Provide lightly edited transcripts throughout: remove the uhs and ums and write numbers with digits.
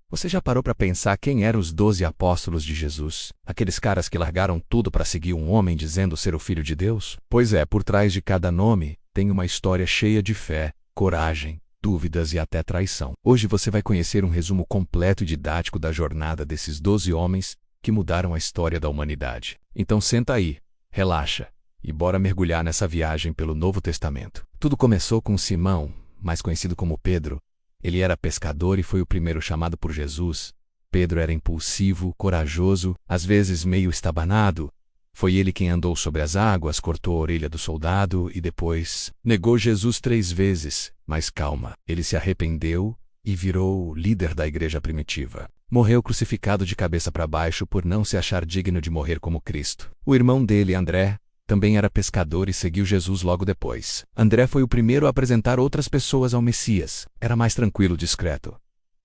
Você já parou para pensar quem eram os 12 apóstolos de Jesus? Aqueles caras que largaram tudo para seguir um homem dizendo ser o Filho de Deus? Pois é, por trás de cada nome tem uma história cheia de fé, coragem, dúvidas e até traição. Hoje você vai conhecer um resumo completo e didático da jornada desses 12 homens que mudaram a história da humanidade. Então senta aí, relaxa e bora mergulhar nessa viagem pelo Novo Testamento. Tudo começou com Simão, mais conhecido como Pedro. Ele era pescador e foi o primeiro chamado por Jesus. Pedro era impulsivo, corajoso, às vezes meio estabanado. Foi ele quem andou sobre as águas, cortou a orelha do soldado e depois negou Jesus 3 vezes. Mas calma, ele se arrependeu e virou o líder da igreja primitiva. Morreu crucificado de cabeça para baixo por não se achar digno de morrer como Cristo. O irmão dele, André, também era pescador e seguiu Jesus logo depois. André foi o primeiro a apresentar outras pessoas ao Messias. Era mais tranquilo e discreto,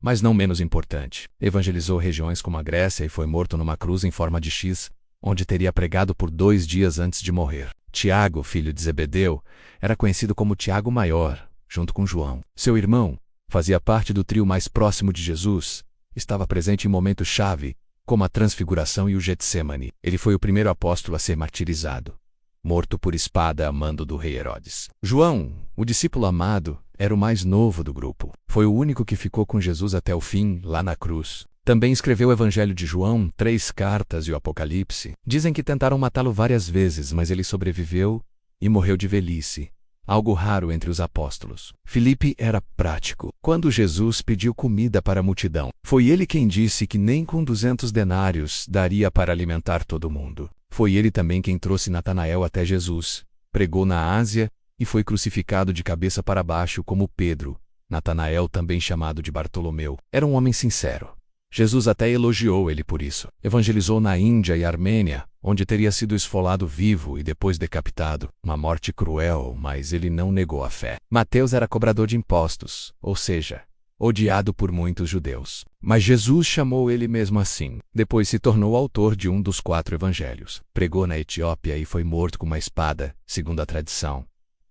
mas não menos importante. Evangelizou regiões como a Grécia e foi morto numa cruz em forma de X, onde teria pregado por 2 dias antes de morrer. Tiago, filho de Zebedeu, era conhecido como Tiago Maior, junto com João. Seu irmão fazia parte do trio mais próximo de Jesus, estava presente em momentos-chave, como a Transfiguração e o Getsêmani. Ele foi o primeiro apóstolo a ser martirizado, morto por espada a mando do rei Herodes. João, o discípulo amado, era o mais novo do grupo. Foi o único que ficou com Jesus até o fim, lá na cruz. Também escreveu o Evangelho de João, 3 cartas e o Apocalipse. Dizem que tentaram matá-lo várias vezes, mas ele sobreviveu e morreu de velhice, algo raro entre os apóstolos. Filipe era prático. Quando Jesus pediu comida para a multidão, foi ele quem disse que nem com 200 denários daria para alimentar todo mundo. Foi ele também quem trouxe Natanael até Jesus, pregou na Ásia e foi crucificado de cabeça para baixo como Pedro. Natanael, também chamado de Bartolomeu, era um homem sincero. Jesus até elogiou ele por isso. Evangelizou na Índia e Armênia, onde teria sido esfolado vivo e depois decapitado. Uma morte cruel, mas ele não negou a fé. Mateus era cobrador de impostos, ou seja, odiado por muitos judeus. Mas Jesus chamou ele mesmo assim. Depois se tornou autor de um dos 4 evangelhos. Pregou na Etiópia e foi morto com uma espada, segundo a tradição.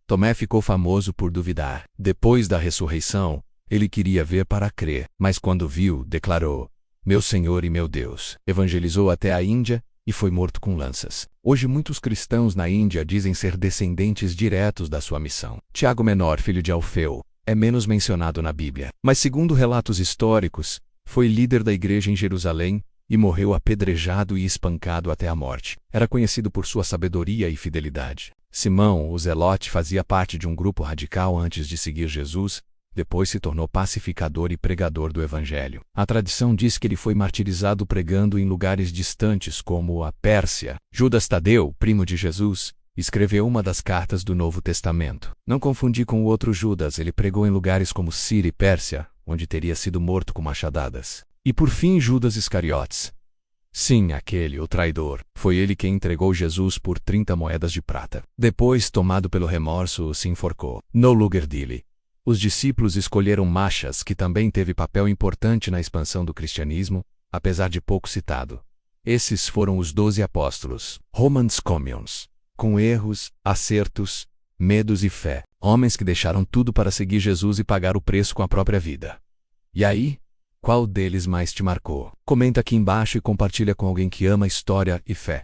Tomé ficou famoso por duvidar. Depois da ressurreição, ele queria ver para crer, mas quando viu, declarou: "Meu Senhor e meu Deus." Evangelizou até a Índia e foi morto com lanças. Hoje muitos cristãos na Índia dizem ser descendentes diretos da sua missão. Tiago Menor, filho de Alfeu, é menos mencionado na Bíblia, mas segundo relatos históricos, foi líder da igreja em Jerusalém e morreu apedrejado e espancado até a morte. Era conhecido por sua sabedoria e fidelidade. Simão, o Zelote, fazia parte de um grupo radical antes de seguir Jesus. Depois se tornou pacificador e pregador do Evangelho. A tradição diz que ele foi martirizado pregando em lugares distantes como a Pérsia. Judas Tadeu, primo de Jesus, escreveu uma das cartas do Novo Testamento. Não confundir com o outro Judas, ele pregou em lugares como Síria e Pérsia, onde teria sido morto com machadadas. E por fim Judas Iscariotes. Sim, aquele, o traidor. Foi ele quem entregou Jesus por 30 moedas de prata. Depois, tomado pelo remorso, se enforcou. No lugar dele, os discípulos escolheram Machas, que também teve papel importante na expansão do cristianismo, apesar de pouco citado. Esses foram os 12 apóstolos, Romans Comions, com erros, acertos, medos e fé. Homens que deixaram tudo para seguir Jesus e pagar o preço com a própria vida. E aí? Qual deles mais te marcou? Comenta aqui embaixo e compartilha com alguém que ama história e fé.